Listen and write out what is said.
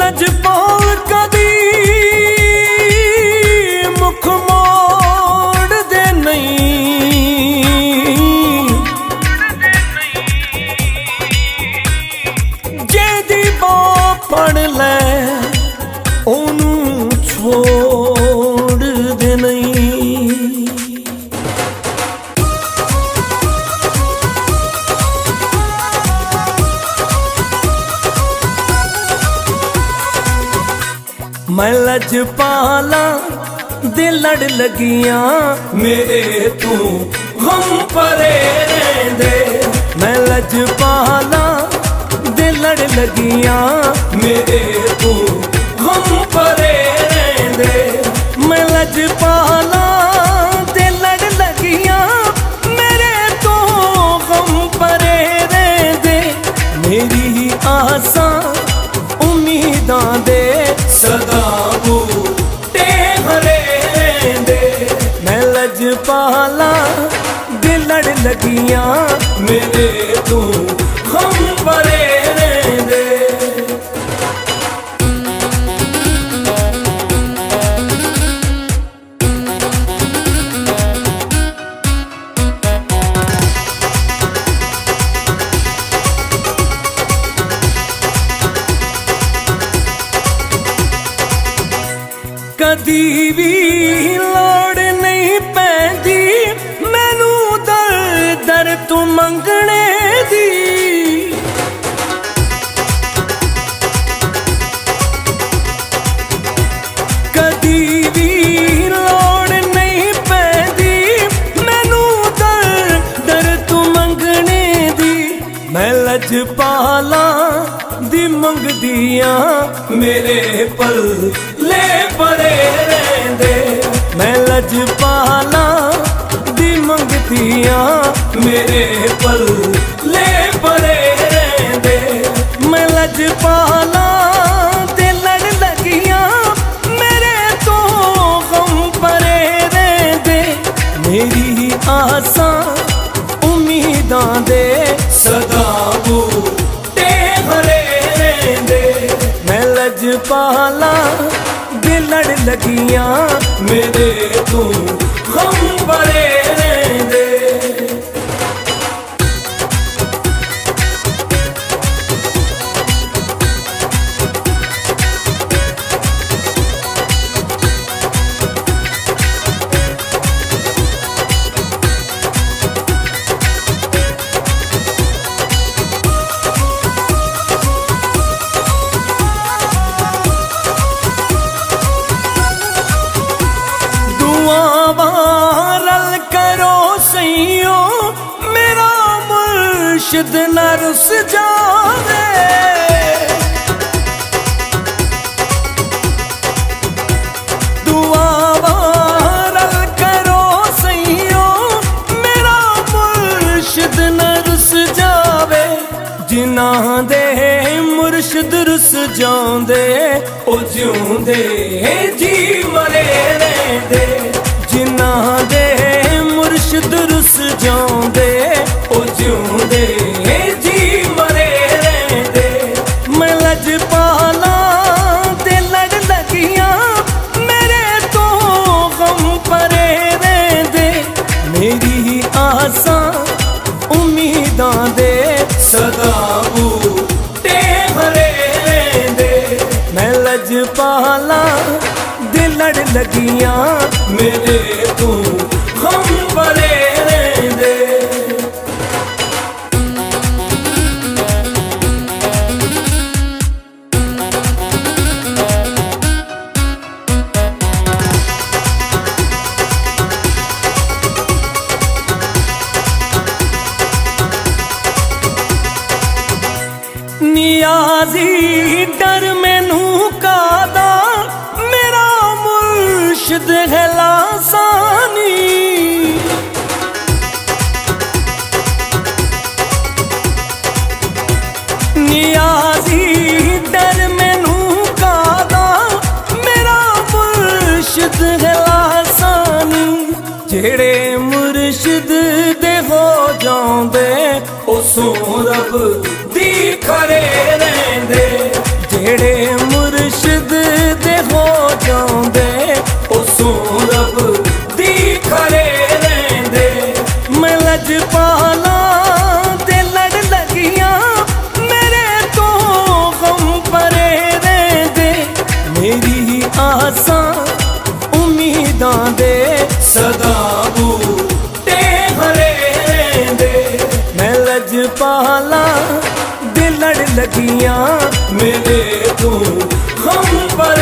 लजपाल कदी मुख मोड़ दे नहीं, जेदी बांह फड़ लै ओनू छोड़ दे नहीं। मैं लजपाला दे लड़ लगियां मेरे तू गम परे रहंदे। मैं लजपाला दे लड़ लगियां मेरे तू गम परे रहंदे। मैं लजपाला दे लड़ लगियां मेरे तो गम परे रहंदे। मेरी आसां उम्मीदां दे सदा बूटे हरे दे। मैं लजपाला दे लड़ लगियां मेरे तू गम परे दे। कदी भी लोड़ नहीं पैंदी मैनू दर दर तू मंगने दी। कदी भी लोड़ नहीं पैंदी मैनू दर दर तू मंगने दी। मैं लजपाला दी मंगदियां मेरे पल ले परे रहंदे। मैं लजपाला दी मंगदियां मेरे पल ले परे रहंदे। मैं लजपाला दे लड़ लगियां मेरे तो गम परे रहंदे। मेरी आसां उम्मीदां दे सदा बूटे हरे रहंदे। मैं लजपाला दे लड़ लगियां मेरे तू गम परे रहंदे। रल करो सैयो मेरा मुर्शिद न रुस जावे। दुआवा रल करो सैयो मेरा मुर्शिद न रुस जावे। जिन्हां दे मुर्शिद रुस जांदे ओ जिउंदे जी मरे रहंदे। जिन्हां दे मुर्शिद रुस जांदे ओ जिउंदे जी मरे रहंदे। मैं लजपाला दे लड़ लगियां मेरे तो गम परे रहंदे। मेरी आसां उम्मीदां दे सदा बूटे हरे रहंदे। मैं लजपाला दे लड़ लगियां मेरे तू गम परे रहंदे। नियाजी डर मैनू कादा मेरा मुर्शिद है लासानी। नियाजी डर मैनू कादा मेरा मुर्शिद है लासानी। जेड़े मुर्शिद दे हो जांदे उसों रब दी खरे रहंदे। जेड़े मुर्शिद लगियां मेरे तू हम पर